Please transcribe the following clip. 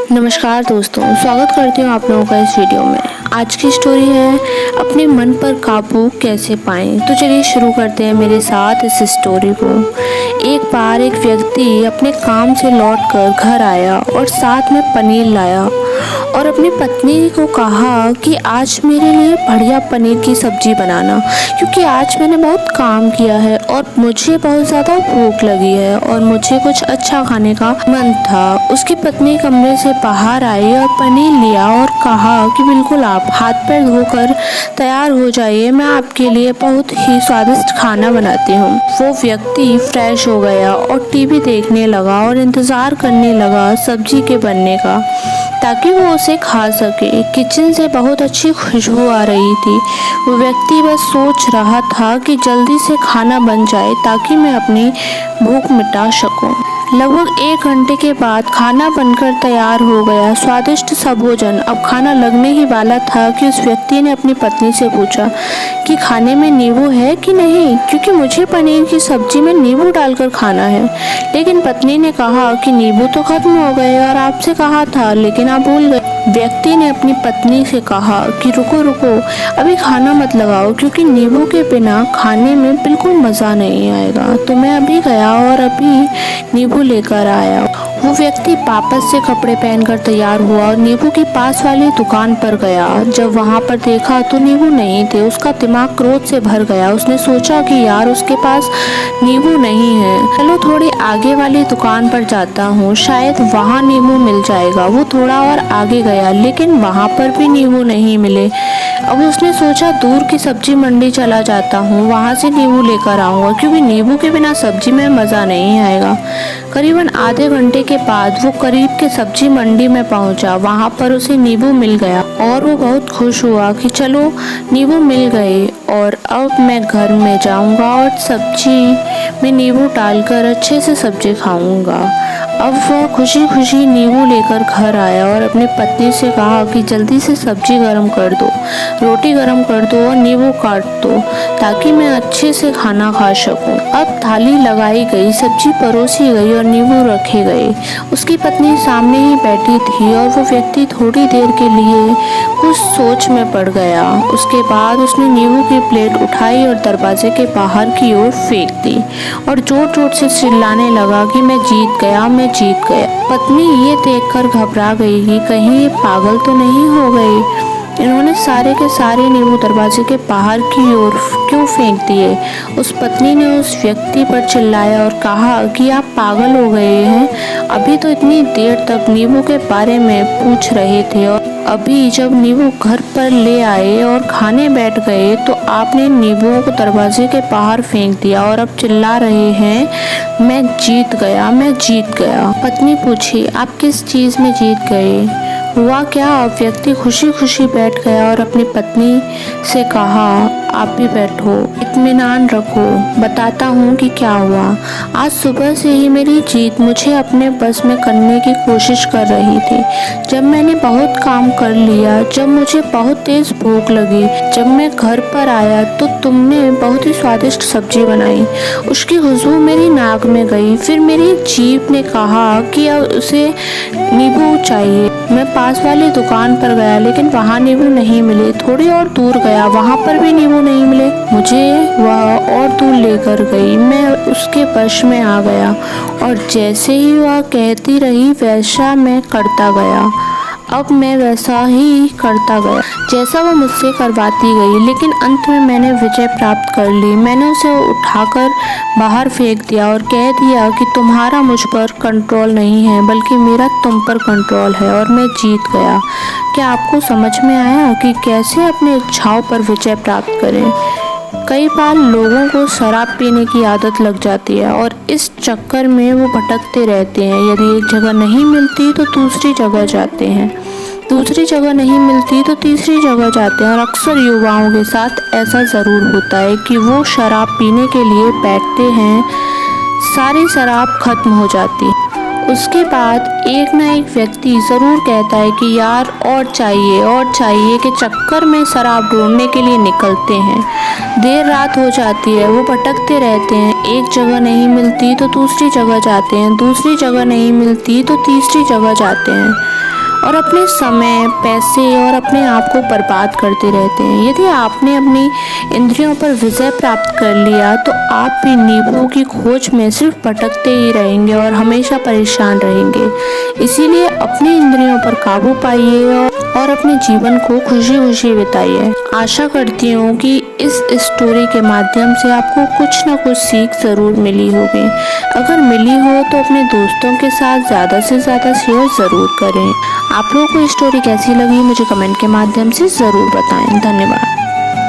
नमस्कार दोस्तों, स्वागत करती हूँ आप लोगों का इस वीडियो में। आज की स्टोरी है अपने मन पर काबू कैसे पाएं। तो चलिए शुरू करते हैं मेरे साथ इस स्टोरी को। एक बार एक व्यक्ति अपने काम से लौटकर घर आया और साथ में पनीर लाया और अपनी पत्नी को कहा कि आज मेरे लिए बढ़िया पनीर की सब्जी बनाना, क्योंकि आज मैंने बहुत काम किया है और मुझे बहुत ज़्यादा भूख लगी है और मुझे कुछ अच्छा खाने का मन था। उसकी पत्नी कमरे से बाहर आई और पनीर लिया और कहा कि बिल्कुल आप हाथ पैर धोकर तैयार हो जाइए, मैं आपके लिए बहुत ही स्वादिष्ट खाना बनाती हूँ। वो व्यक्ति फ्रेश हो गया और टीवी देखने लगा और इंतज़ार करने लगा सब्जी के बनने का, ताकि वो उसे खा सके। किचन से बहुत अच्छी खुशबू आ रही थी। वो व्यक्ति बस सोच रहा था कि जल्दी से खाना बन जाए ताकि मैं अपनी भूख मिटा सकूं। लगभग 1 घंटे के बाद खाना बनकर तैयार हो गया। स्वादिष्ट सा भोजन अब खाना लगने ही वाला था कि उस व्यक्ति ने अपनी पत्नी से पूछा कि खाने में नींबू है कि नहीं, क्योंकि मुझे पनीर की सब्जी में नींबू डालकर खाना है। लेकिन पत्नी ने कहा कि नींबू तो खत्म हो गए और आपसे कहा था, लेकिन आप भूल गए। व्यक्ति ने अपनी पत्नी से कहा कि रुको रुको, अभी खाना मत लगाओ, क्योंकि नींबू के बिना खाने में बिल्कुल मज़ा नहीं आएगा। तो मैं अभी गया और अभी नींबू लेकर आया। वो व्यक्ति वापस से कपड़े पहनकर तैयार हुआ और नींबू की पास वाली दुकान पर गया। जब वहाँ पर देखा तो नींबू नहीं थे। उसका दिमाग क्रोध से भर गया। उसने सोचा कि यार, उसके पास नींबू नहीं है, चलो थोड़ी आगे वाली दुकान पर जाता हूँ, शायद वहाँ नींबू मिल जाएगा। वो थोड़ा और आगे गया, लेकिन वहाँ पर भी नींबू नहीं मिले। अब उसने सोचा दूर की सब्जी मंडी चला जाता हूँ, वहाँ से नींबू लेकर आऊँगा, क्योंकि नींबू के बिना सब्जी में मज़ा नहीं आएगा। करीबन आधे घंटे के बाद वो करीब के सब्जी मंडी में पहुंचा। वहां पर उसे नींबू मिल गया और वो बहुत खुश हुआ कि चलो नींबू मिल गए और अब मैं घर में जाऊंगा और सब्जी में नींबू डालकर अच्छे से सब्जी खाऊंगा। अब वह खुशी खुशी नींबू लेकर घर आया और अपनी पत्नी से कहा कि जल्दी से सब्जी गर्म कर दो, रोटी गर्म कर दो और नींबू काट दो, ताकि मैं अच्छे से खाना खा सकूं। अब थाली लगाई गई, सब्जी परोसी गई और नींबू रखे गए। उसकी पत्नी सामने ही बैठी थी और वो व्यक्ति थोड़ी देर के लिए कुछ सोच में पड़ गया। उसके बाद उसने नींबू की प्लेट उठाई और दरवाजे के बाहर की ओर फेंक दी और जोर जोर से चिल्लाने लगा कि मैं जीत गया, मैं जीत गया। पत्नी ये देखकर घबरा गई कि कहीं ये पागल तो नहीं हो गए। इन्होंने सारे के सारे नींबू दरवाजे के बाहर की ओर क्यों फेंक दिए। उस पत्नी ने उस व्यक्ति पर चिल्लाया और कहा कि आप पागल हो गए हैं। अभी तो इतनी देर तक नींबू के बारे में पूछ रहे थे और अभी जब नींबू घर पर ले आए और खाने बैठ गए तो आपने नींबुओं को दरवाजे के बाहर फेंक दिया और अब चिल्ला रहे हैं मैं जीत गया, मैं जीत गया। पत्नी पूछी, आप किस चीज़ में जीत गए? हुआ क्या? व्यक्ति खुशी खुशी बैठ गया और अपनी पत्नी से कहा, आप भी बैठो, इत्मीनान रखो, बताता हूँ कि क्या हुआ। आज सुबह से ही मेरी जीत मुझे अपने बस में करने की कोशिश कर रही थी। जब मैंने बहुत काम कर लिया, जब मुझे बहुत तेज भूख लगी, जब मैं घर पर आया तो तुमने बहुत ही स्वादिष्ट सब्जी बनाई। उसकी खुशबू मेरी नाक में गई। फिर मेरी जीभ ने कहा कि अब उसे नींबू चाहिए। मैं पास वाली दुकान पर गया, लेकिन वहाँ नींबू नहीं मिले। थोड़ी और दूर गया, वहाँ पर भी नींबू नहीं मिले। मुझे वह और दूर लेकर गई। मैं उसके वश में आ गया और जैसे ही वह कहती रही वैसा मैं करता गया। अब मैं वैसा ही करता गया जैसा वो मुझसे करवाती गई, लेकिन अंत में मैंने विजय प्राप्त कर ली। मैंने उसे उठाकर बाहर फेंक दिया और कह दिया कि तुम्हारा मुझ पर कंट्रोल नहीं है, बल्कि मेरा तुम पर कंट्रोल है और मैं जीत गया। क्या आपको समझ में आया कि कैसे अपनी इच्छाओं पर विजय प्राप्त करें? कई बार लोगों को शराब पीने की आदत लग जाती है और इस चक्कर में वो भटकते रहते हैं। यदि एक जगह नहीं मिलती तो दूसरी जगह जाते हैं, दूसरी जगह नहीं मिलती तो तीसरी जगह जाते हैं। और अक्सर युवाओं के साथ ऐसा ज़रूर होता है कि वो शराब पीने के लिए बैठते हैं, सारी शराब खत्म हो जाती है। उसके बाद एक ना एक व्यक्ति ज़रूर कहता है कि यार और चाहिए के चक्कर में शराब ढूंढने के लिए निकलते हैं। देर रात हो जाती है, वो भटकते रहते हैं। एक जगह नहीं मिलती तो दूसरी जगह जाते हैं, दूसरी जगह नहीं मिलती तो तीसरी जगह जाते हैं। और अपने समय, पैसे और अपने आप को बर्बाद करते रहते हैं। यदि आपने अपनी इंद्रियों पर विजय प्राप्त कर लिया तो आप भी नींबू की खोज में सिर्फ भटकते ही रहेंगे और हमेशा परेशान रहेंगे। इसीलिए अपनी इंद्रियों पर काबू पाइए और अपने जीवन को खुशी खुशी बिताइए। आशा करती हूँ कि इस स्टोरी के माध्यम से आपको कुछ ना कुछ सीख ज़रूर मिली होगी। अगर मिली हो तो अपने दोस्तों के साथ ज़्यादा से ज़्यादा शेयर ज़रूर करें। आप लोगों को स्टोरी कैसी लगी मुझे कमेंट के माध्यम से ज़रूर बताएं। धन्यवाद।